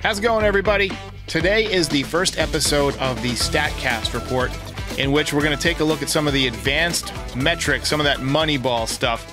How's it going, everybody? Today is the first episode of the Statcast report, in which we're going to take a look at some of the advanced metrics, some of that Moneyball stuff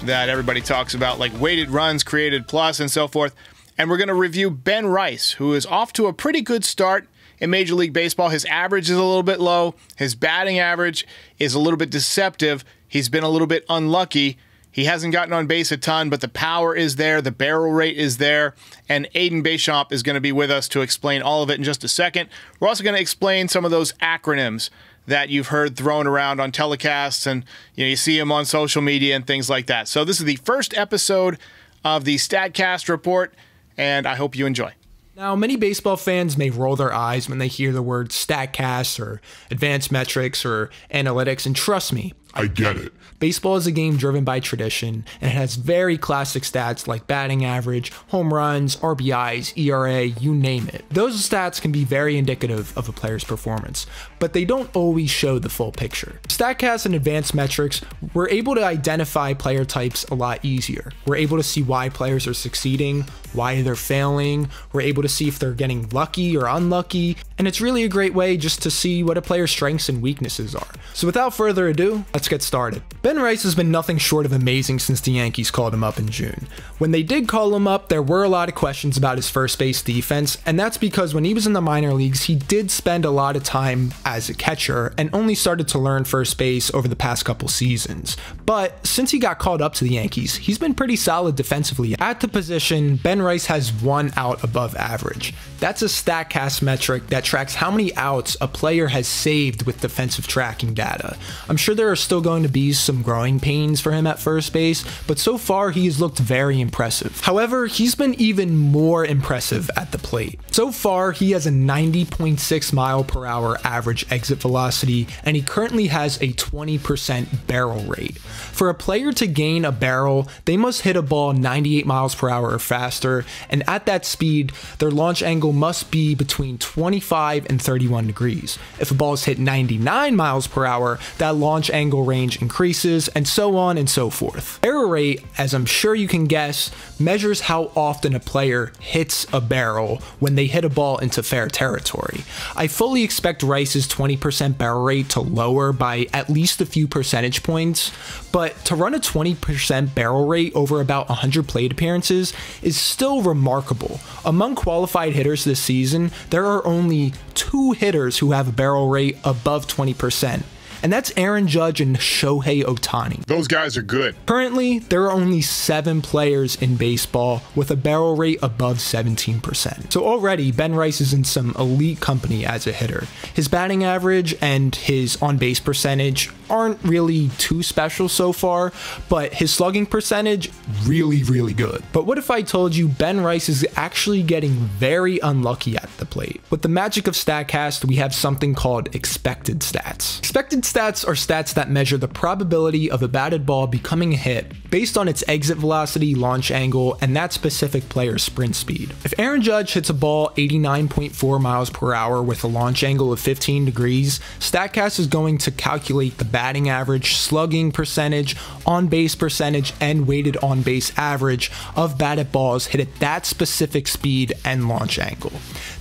that everybody talks about, like weighted runs, created plus, and so forth. And we're going to review Ben Rice, who is off to a pretty good start in Major League Baseball. His average is a little bit low. His batting average is a little bit deceptive. He's been a little bit unlucky. He hasn't gotten on base a ton, but the power is there, the barrel rate is there, and Aiden Béchamp is going to be with us to explain all of it in just a second. We're also going to explain some of those acronyms that you've heard thrown around on telecasts, and you see them on social media and things like that. So this is the first episode of the Statcast report, and I hope you enjoy. Now, many baseball fans may roll their eyes when they hear the word Statcast or advanced metrics or analytics, and trust me, I get it. Baseball is a game driven by tradition, and it has very classic stats like batting average, home runs, RBIs, ERA, you name it. Those stats can be very indicative of a player's performance, but they don't always show the full picture. Statcast and advanced metrics, we're able to identify player types a lot easier. We're able to see why players are succeeding, why they're failing, we're able to see if they're getting lucky or unlucky, and it's really a great way just to see what a player's strengths and weaknesses are. So without further ado, let's get started. Ben Rice has been nothing short of amazing since the Yankees called him up in June. When they did call him up, there were a lot of questions about his first base defense, and that's because when he was in the minor leagues, he did spend a lot of time as a catcher and only started to learn first base over the past couple seasons. But since he got called up to the Yankees, he's been pretty solid defensively. At the position, Ben Rice has 1 out above average. That's a Statcast metric that tracks how many outs a player has saved with defensive tracking data. I'm sure there are still going to be some growing pains for him at first base, but so far he has looked very impressive. However, he's been even more impressive at the plate. So far, he has a 90.6 mile per hour average exit velocity, and he currently has a 20% barrel rate. For a player to gain a barrel, they must hit a ball 98 miles per hour or faster, and at that speed, their launch angle must be between 25 and 31 degrees. If a ball is hit 99 miles per hour, that launch angle range increases, and so on and so forth. Barrel rate, as I'm sure you can guess, measures how often a player hits a barrel when they hit a ball into fair territory. I fully expect Rice's 20% barrel rate to lower by at least a few percentage points, but to run a 20% barrel rate over about 100 plate appearances is still remarkable. Among qualified hitters this season, there are only 2 hitters who have a barrel rate above 20%. And that's Aaron Judge and Shohei Ohtani. Those guys are good. Currently, there are only 7 players in baseball with a barrel rate above 17%. So already, Ben Rice is in some elite company as a hitter. His batting average and his on-base percentage aren't really too special so far, but his slugging percentage, really good. But what if I told you Ben Rice is actually getting very unlucky at the plate? With the magic of Statcast, we have something called expected stats. Expected stats are stats that measure the probability of a batted ball becoming a hit based on its exit velocity, launch angle, and that specific player's sprint speed. If Aaron Judge hits a ball 89.4 miles per hour with a launch angle of 15 degrees, Statcast is going to calculate the batting average, slugging percentage, on-base percentage, and weighted on-base average of batted balls hit at that specific speed and launch angle.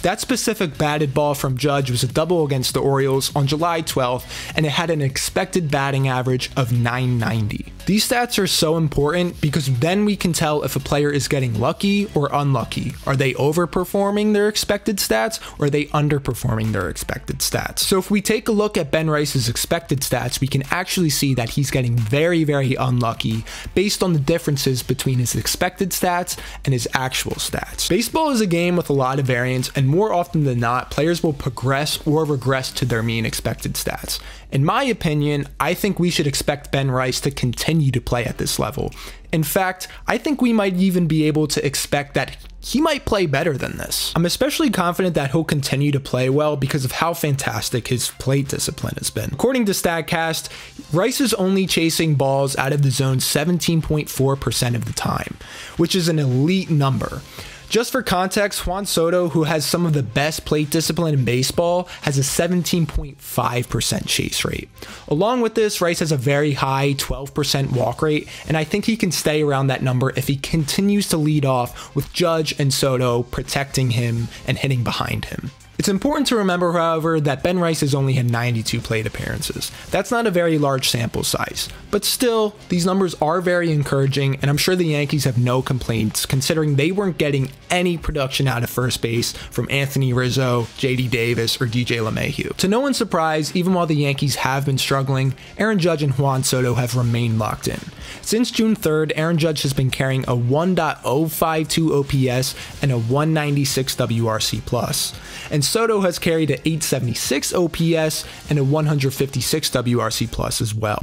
That specific batted ball from Judge was a double against the Orioles on July 12th, and it had an expected batting average of 990. These stats are so important because then we can tell if a player is getting lucky or unlucky. Are they overperforming their expected stats, or are they underperforming their expected stats? So if we take a look at Ben Rice's expected stats, we can actually see that he's getting very unlucky based on the differences between his expected stats and his actual stats. Baseball is a game with a lot of variance, and more often than not, players will progress or regress to their mean expected stats. In my opinion, I think we should expect Ben Rice to continue to play at this level. In fact, I think we might even be able to expect that he might play better than this. I'm especially confident that he'll continue to play well because of how fantastic his plate discipline has been. According to Statcast, Rice is only chasing balls out of the zone 17.4% of the time, which is an elite number. Just for context, Juan Soto, who has some of the best plate discipline in baseball, has a 17.5% chase rate. Along with this, Rice has a very high 12% walk rate, and I think he can stay around that number if he continues to lead off with Judge and Soto protecting him and hitting behind him. It's important to remember, however, that Ben Rice has only had 92 plate appearances. That's not a very large sample size, but still, these numbers are very encouraging, and I'm sure the Yankees have no complaints considering they weren't getting any production out of first base from Anthony Rizzo, JD Davis, or DJ LeMahieu. To no one's surprise, even while the Yankees have been struggling, Aaron Judge and Juan Soto have remained locked in. Since June 3rd, Aaron Judge has been carrying a 1.052 OPS and a 196 wRC+, and Soto has carried an 876 OPS and a 156 wRC+ as well.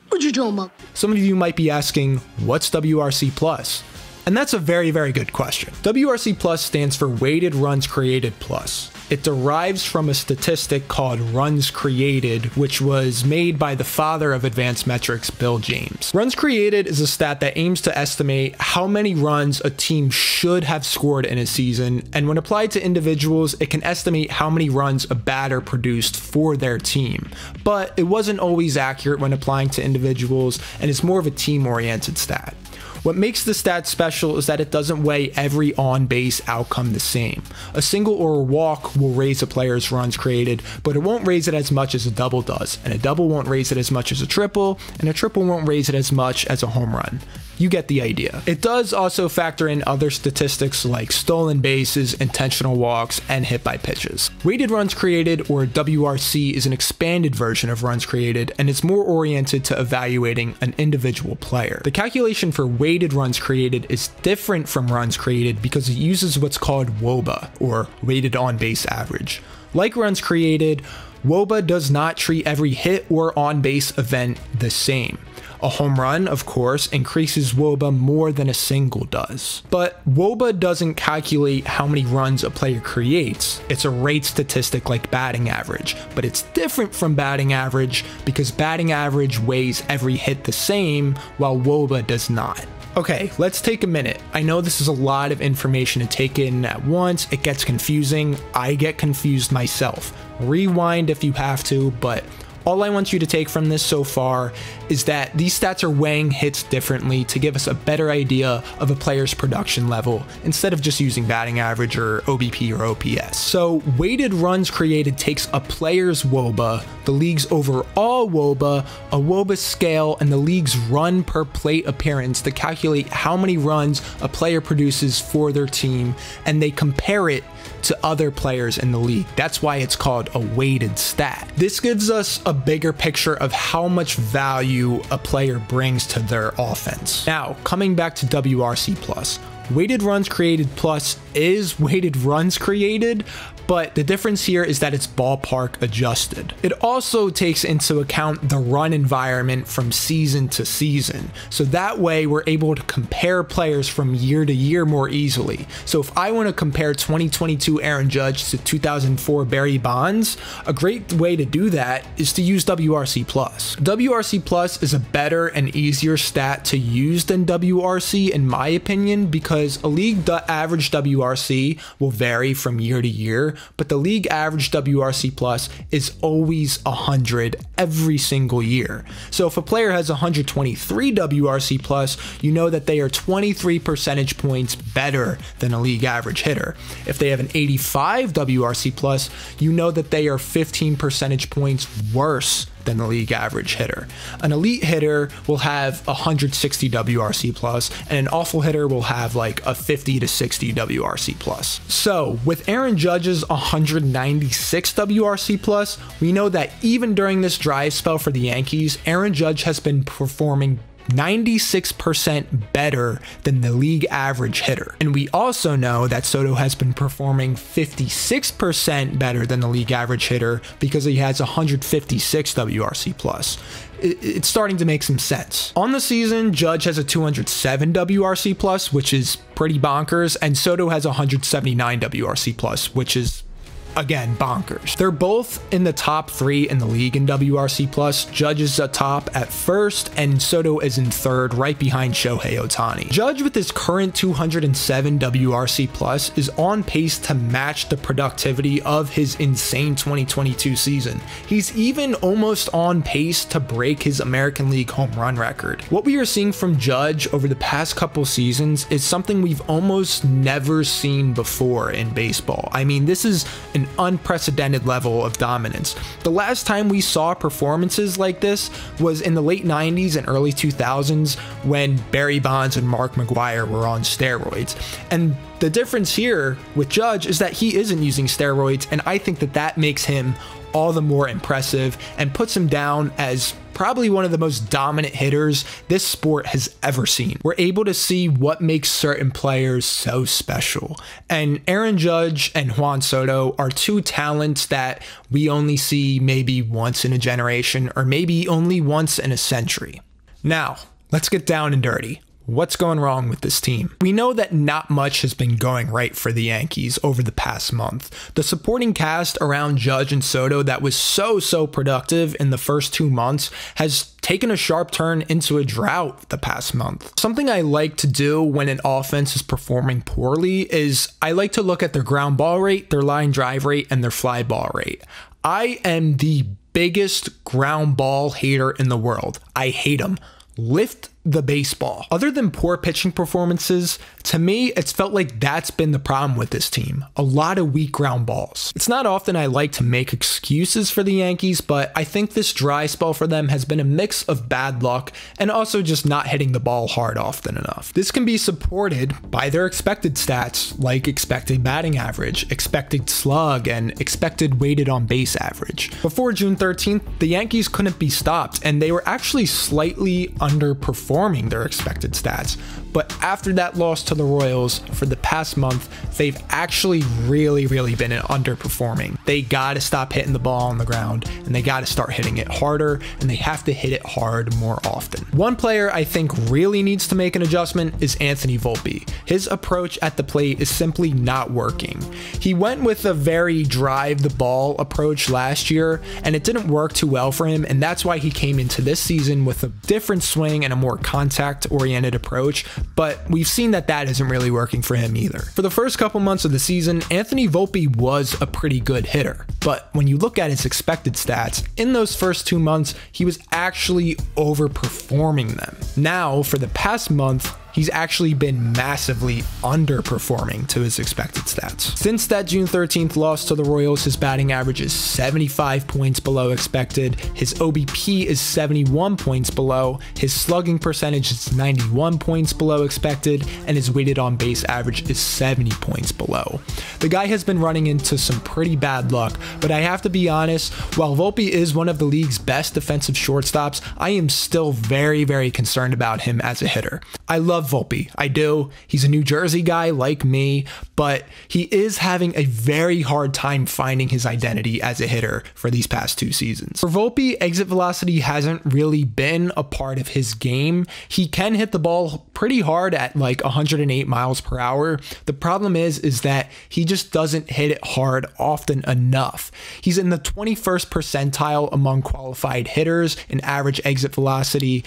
What you doing, Mom? Some of you might be asking, what's wRC+? And that's a very, very good question. wRC+ stands for Weighted Runs Created Plus. It derives from a statistic called runs created, which was made by the father of advanced metrics, Bill James. Runs created is a stat that aims to estimate how many runs a team should have scored in a season, and when applied to individuals, it can estimate how many runs a batter produced for their team. But it wasn't always accurate when applying to individuals, and it's more of a team-oriented stat. What makes the stat special is that it doesn't weigh every on-base outcome the same. A single or a walk will raise a player's runs created, but it won't raise it as much as a double does, and a double won't raise it as much as a triple, and a triple won't raise it as much as a home run. You get the idea. It does also factor in other statistics like stolen bases, intentional walks, and hit by pitches. Weighted runs created, or wRC, is an expanded version of runs created, and it's more oriented to evaluating an individual player. The calculation for weighted runs created is different from runs created because it uses what's called wOBA, or weighted on base average. Like runs created, wOBA does not treat every hit or on base event the same. A home run, of course, increases wOBA more than a single does. But wOBA doesn't calculate how many runs a player creates. It's a rate statistic like batting average, but it's different from batting average because batting average weighs every hit the same, while wOBA does not. Okay, let's take a minute. I know this is a lot of information to take in at once. It gets confusing. I get confused myself. Rewind if you have to, but all I want you to take from this so far is that these stats are weighing hits differently to give us a better idea of a player's production level instead of just using batting average or OBP or OPS. So weighted runs created takes a player's wOBA, the league's overall wOBA, a wOBA scale, and the league's run per plate appearance to calculate how many runs a player produces for their team, and they compare it to other players in the league. That's why it's called a weighted stat. This gives us a bigger picture of how much value a player brings to their offense. Now, coming back to wRC+. Weighted runs created plus is weighted runs created, but the difference here is that it's ballpark adjusted. It also takes into account the run environment from season to season, so that way we're able to compare players from year to year more easily. So if I want to compare 2022 Aaron Judge to 2004 Barry Bonds, a great way to do that is to use wRC+. wRC+ is a better and easier stat to use than wRC in my opinion, because a league average wRC will vary from year to year, but the league average wRC+ is always 100 every single year. So if a player has 123 wRC+, you know that they are 23 percentage points better than a league average hitter. If they have an 85 wRC+, you know that they are 15 percentage points worse than the league average hitter. An elite hitter will have 160 wRC+, and an awful hitter will have like a 50 to 60 wRC+. So with Aaron Judge's 196 wRC+, we know that even during this dry spell for the Yankees, Aaron Judge has been performing 96% better than the league average hitter. And we also know that Soto has been performing 56% better than the league average hitter because he has 156 wRC+. It's starting to make some sense. On the season, Judge has a 207 wRC+, which is pretty bonkers, and Soto has 179 wRC+, which is again, bonkers. They're both in the top 3 in the league in wRC+. Judge is atop at first, and Soto is in third, right behind Shohei Ohtani. Judge, with his current 207 wRC+, is on pace to match the productivity of his insane 2022 season. He's even almost on pace to break his American League home run record. What we are seeing from Judge over the past couple seasons is something we've almost never seen before in baseball. I mean, this is an unprecedented level of dominance. The last time we saw performances like this was in the late 90s and early 2000s when Barry Bonds and Mark McGwire were on steroids. And the difference here with Judge is that he isn't using steroids, and I think that that makes him all the more impressive and puts him down as probably one of the most dominant hitters this sport has ever seen. We're able to see what makes certain players so special. And Aaron Judge and Juan Soto are two talents that we only see maybe once in a generation, or maybe only once in a century. Now, let's get down and dirty. What's going wrong with this team? We know that not much has been going right for the Yankees over the past month. The supporting cast around Judge and Soto that was so productive in the first 2 months has taken a sharp turn into a drought the past month. Something I like to do when an offense is performing poorly is I like to look at their ground ball rate, their line drive rate, and their fly ball rate. I am the biggest ground ball hater in the world. I hate them. Lift the baseball. Other than poor pitching performances, to me, it's felt like that's been the problem with this team. A lot of weak ground balls. It's not often I like to make excuses for the Yankees, but I think this dry spell for them has been a mix of bad luck and also just not hitting the ball hard often enough. This can be supported by their expected stats, like expected batting average, expected slug, and expected weighted on base average. Before June 13th, the Yankees couldn't be stopped, and they were actually slightly underperforming their expected stats. But after that loss to the Royals for the past month, they've actually really been underperforming. They got to stop hitting the ball on the ground, and they got to start hitting it harder, and they have to hit it hard more often. One player I think really needs to make an adjustment is Anthony Volpe. His approach at the plate is simply not working. He went with a very drive the ball approach last year, and it didn't work too well for him, and that's why he came into this season with a different swing and a more contact-oriented approach. But we've seen that that isn't really working for him either. For the first couple months of the season, Anthony Volpe was a pretty good hitter. But when you look at his expected stats, in those first 2 months, he was actually overperforming them. Now, for the past month, he's actually been massively underperforming to his expected stats. Since that June 13th loss to the Royals, his batting average is 75 points below expected, his OBP is 71 points below, his slugging percentage is 91 points below expected, and his weighted on base average is 70 points below. The guy has been running into some pretty bad luck, but I have to be honest, while Volpe is one of the league's best defensive shortstops, I am still very concerned about him as a hitter. I love Volpe. I do. He's a New Jersey guy like me, but he is having a very hard time finding his identity as a hitter for these past 2 seasons. For Volpe, exit velocity hasn't really been a part of his game. He can hit the ball pretty hard at like 108 miles per hour. The problem is that he just doesn't hit it hard often enough. He's in the 21st percentile among qualified hitters in average exit velocity.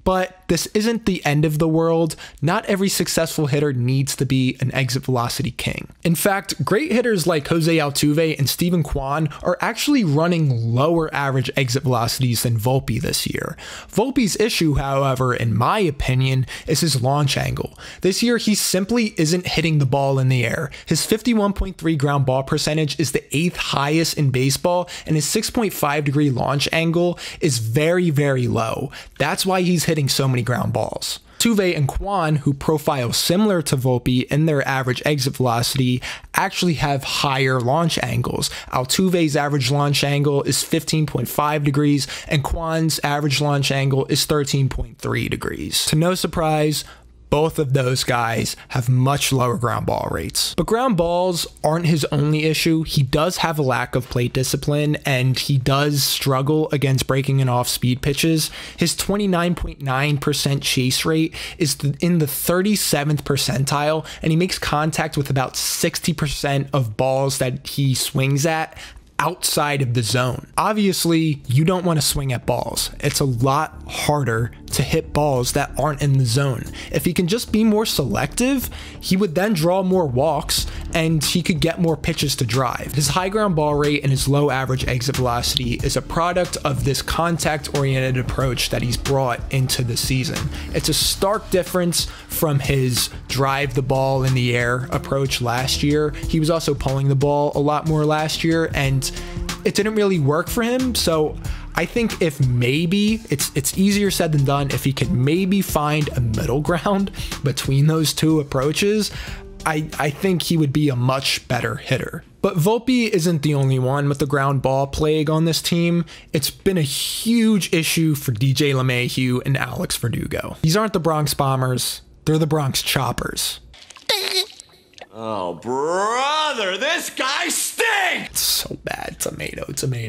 But this isn't the end of the world. Not every successful hitter needs to be an exit velocity king. In fact, great hitters like Jose Altuve and Steven Kwan are actually running lower average exit velocities than Volpe this year. Volpe's issue, however, in my opinion, is his launch angle. This year, he simply isn't hitting the ball in the air. His 51.3 ground ball percentage is the 8th highest in baseball, and his 6.5 degree launch angle is very low. That's why he's hitting so many ground balls. Altuve and Kwan, who profile similar to Volpe in their average exit velocity, actually have higher launch angles. Altuve's average launch angle is 15.5 degrees, and Kwan's average launch angle is 13.3 degrees. To no surprise, both of those guys have much lower ground ball rates. But ground balls aren't his only issue. He does have a lack of plate discipline, and he does struggle against breaking and off-speed pitches. His 29.9% chase rate is in the 37th percentile, and he makes contact with about 60% of balls that he swings at outside of the zone. Obviously, you don't want to swing at balls. It's a lot harder to hit balls that aren't in the zone. If he can just be more selective, he would then draw more walks and he could get more pitches to drive. His high ground ball rate and his low average exit velocity is a product of this contact-oriented approach that he's brought into the season. It's a stark difference from his drive the ball in the air approach last year. He was also pulling the ball a lot more last year, and it didn't really work for him. So I think if maybe it's easier said than done, if he could maybe find a middle ground between those two approaches, I think he would be a much better hitter. But Volpe isn't the only one with the ground ball plague on this team. It's been a huge issue for DJ LeMahieu and Alex Verdugo. These aren't the Bronx Bombers, they're the Bronx Choppers. Oh, brother, this guy stinks! It's so bad. Tomato.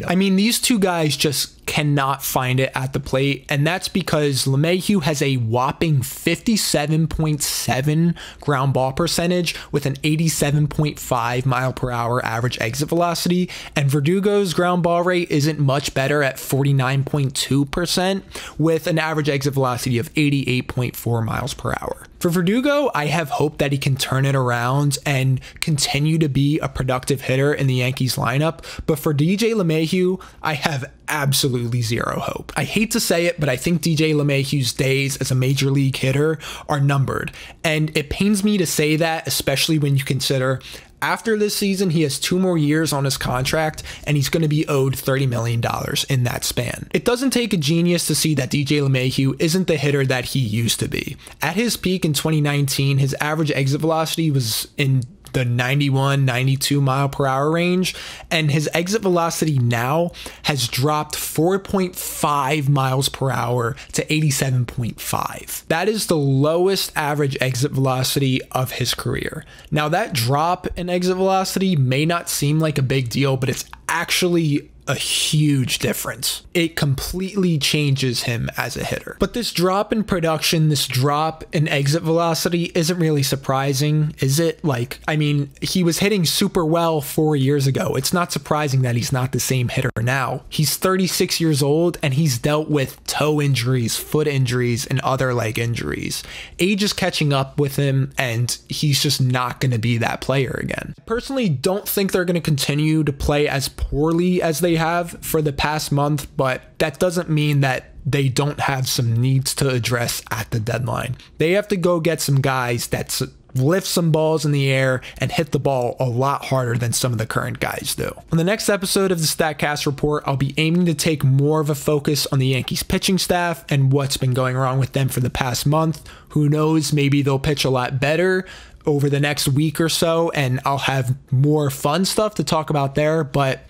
I mean, these two guys just cannot find it at the plate, and that's because LeMahieu has a whopping 57.7 ground ball percentage with an 87.5 mile per hour average exit velocity, and Verdugo's ground ball rate isn't much better at 49.2% with an average exit velocity of 88.4 miles per hour. For Verdugo, I have hope that he can turn it around and continue to be a productive hitter in the Yankees lineup, but for DJ LeMahieu, I have absolutely zero hope. I hate to say it, but I think DJ LeMahieu's days as a major league hitter are numbered, and it pains me to say that, especially when you consider after this season, he has 2 more years on his contract, and he's going to be owed $30 million in that span. It doesn't take a genius to see that DJ LeMahieu isn't the hitter that he used to be. At his peak in 2019, his average exit velocity was in the 91, 92 mile per hour range, and his exit velocity now has dropped 4.5 miles per hour to 87.5. That is the lowest average exit velocity of his career. Now, that drop in exit velocity may not seem like a big deal, but it's actually a huge difference. It completely changes him as a hitter. But this drop in production, this drop in exit velocity isn't really surprising, is it? Like, I mean, he was hitting super well 4 years ago. It's not surprising that he's not the same hitter now. He's 36 years old and he's dealt with toe injuries, foot injuries, and other leg injuries. Age is catching up with him and he's just not going to be that player again. I personally don't think they're going to continue to play as poorly as they have for the past month, but that doesn't mean that they don't have some needs to address at the deadline. They have to go get some guys that lift some balls in the air and hit the ball a lot harder than some of the current guys do. On the next episode of the Statcast Report, I'll be aiming to take more of a focus on the Yankees pitching staff and what's been going wrong with them for the past month. Who knows, maybe they'll pitch a lot better over the next week or so, and I'll have more fun stuff to talk about there. But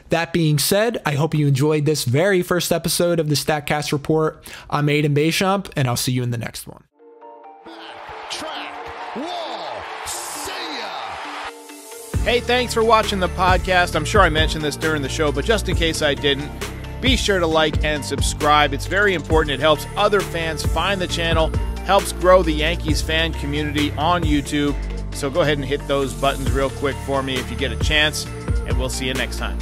that being said, I hope you enjoyed this very first episode of the Statcast Report. I'm Aiden Bechamp, and I'll see you in the next one. Hey, thanks for watching the podcast. I'm sure I mentioned this during the show, but just in case I didn't, be sure to like and subscribe. It's very important. It helps other fans find the channel, helps grow the Yankees fan community on YouTube. So go ahead and hit those buttons real quick for me if you get a chance, and we'll see you next time.